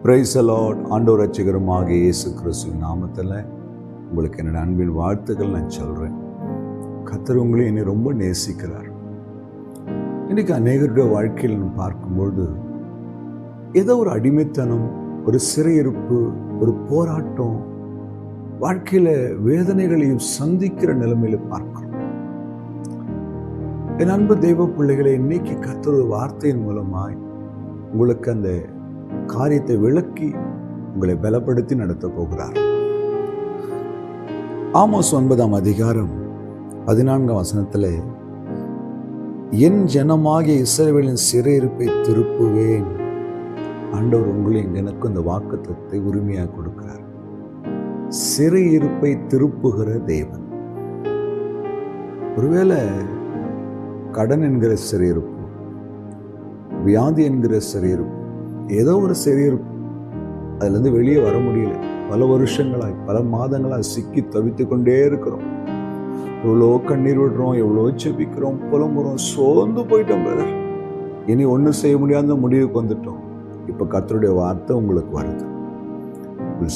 Praise the Lord. ஆண்டவர் ரட்சகருமாகிய இயேசு கிறிஸ்துவின் நாமத்தில் உங்களுக்கு என்னோட அன்பின் வாழ்த்துக்கள் நான் சொல்கிறேன். கர்த்தர் உங்களை என்னை ரொம்ப நேசிக்கிறார். இன்றைக்கி அநேகருடைய வாழ்க்கையில் நம்ம பார்க்கும்பொழுது ஏதோ ஒரு அடிமைத்தனம், ஒரு சிறையிருப்பு, ஒரு போராட்டம், வாழ்க்கையில் வேதனைகளையும் சந்திக்கிற நிலைமையில பார்க்கிறோம். என் அன்பு தெய்வ பிள்ளைகளை, இன்னைக்கு கர்த்தர் ஒரு வார்த்தையின் மூலமாய் உங்களுக்கு அந்த காரியத்தை விளக்கி உங்களை பலப்படுத்தி நடத்த போகிறார். ஆமோஸ் 9ஆம் அதிகாரம் 14ஆம் வசனத்தில், என் ஜனமாகிய இஸ்ரவேலின் சிறையிருப்பை திருப்புவேன். ஆண்டவர் உங்களையும் எனக்கும் இந்த வாக்குத்தத்தத்தை உரிமையாக கொடுக்கிறார். சிறையிருப்பை திருப்புகிற தேவன். ஒருவேளை கடன் என்கிற சிறையிருப்பு, வியாதி என்கிற சிறையிருப்பு, ஏதோ ஒரு சிறையிருப்பு, அதுலேருந்து வெளியே வர முடியல, பல வருஷங்களாய் பல மாதங்களாய் சிக்கி தவித்து கொண்டே இருக்கிறோம். எவ்வளோ கண்ணீர் விடுறோம், எவ்வளோ செபிக்கிறோம், புலம்புறோம், சோர்ந்து போயிட்டோம் பிரதர். இனி ஒன்றும் செய்ய முடியாத முடிவுக்கு வந்துட்டோம். இப்போ கர்த்தருடைய வார்த்தை உங்களுக்கு வருது.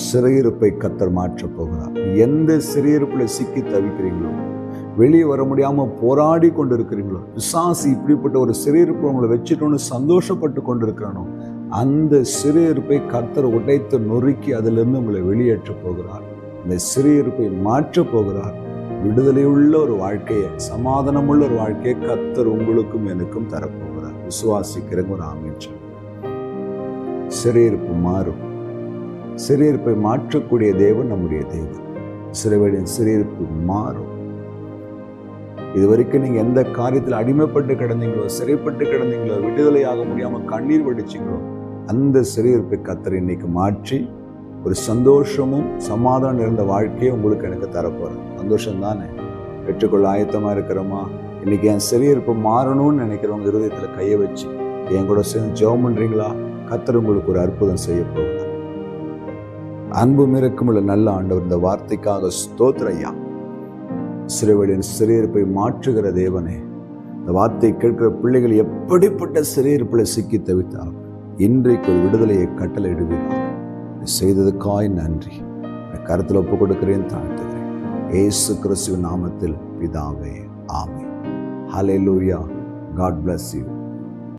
சிறையிருப்பை கர்த்தர் மாற்ற போகிறார். எந்த சிறையிருப்பில் சிக்கி தவிக்கிறீங்களோ, வெளியே வர முடியாமல் போராடி கொண்டு இருக்கிறீங்களோ, பிசாசு இப்படிப்பட்ட ஒரு சிறையிருப்பு உங்களை வச்சுட்டோன்னு சந்தோஷப்பட்டு கொண்டு இருக்கிறானோ, அந்த சிறையிருப்பை கர்த்தர் உடைத்து நொறுக்கி அதிலிருந்து உங்களை வெளியேற்ற போகிறார். அந்த சிறையிருப்பை மாற்ற போகிறார். விடுதலையுள்ள ஒரு வாழ்க்கையை, சமாதானமுள்ள ஒரு வாழ்க்கையை கர்த்தர் உங்களுக்கும் எனக்கும் தரப்போகிறார். விசுவாசிக்கிறவங்க ஒரு ஆமென். சிறையிருப்பு மாறும். சிறையிருப்பை மாற்றக்கூடிய தேவன் நம்முடைய தேவன். சிறைவழியின் சிறையிருப்பு மாறும். இதுவரைக்கும் நீங்க எந்த காரியத்தில் அடிமைப்பட்டு கிடந்தீங்களோ, சிறைப்பட்டு கிடந்தீங்களோ, விடுதலையாக முடியாம கண்ணீர் வடிச்சிங்களோ, அந்த சிறையிருப்பை கர்த்தர் இன்னைக்கு மாற்றி ஒரு சந்தோஷமும் சமாதானம் இருந்த வாழ்க்கையை உங்களுக்கு எனக்கு தரப்போறேன். சந்தோஷம் தானே? பெற்றுக்கொள்ள ஆயத்தமா இருக்கிறோமா? இன்னைக்கு என் சிறையிருப்பு மாறணும்னு நினைக்கிறவங்க இருதயத்துல கையை வச்சு என் கூட சேர்ந்து ஜெபம் பண்றீங்களா? கர்த்தர் உங்களுக்கு ஒரு அற்புதம் செய்ய போகிறார். அன்பும் இரக்கமுள்ள நல்ல ஆண்டவர், இந்த வார்த்தைக்காக ஸ்தோத்திரம் ஐயா. சிறைவழியின் சிறையிருப்பை மாற்றுகிற தேவனே, இந்த வார்த்தை கேட்கிற பிள்ளைகள் எப்படிப்பட்ட சிறையிருப்பில் சிக்கி தவித்தாலும் இன்றைக்கு ஒரு விடுதலையை கட்டளையிடுவீர்கள். செய்ததுக்காய் நன்றி. கருத்தில் ஒப்பு கொடுக்கிறேன், தாழ்த்துகிறேன். இயேசு கிறிஸ்துவின் நாமத்தில் பிதாவே, ஆமென். ஹல்லேலூயா. God bless you.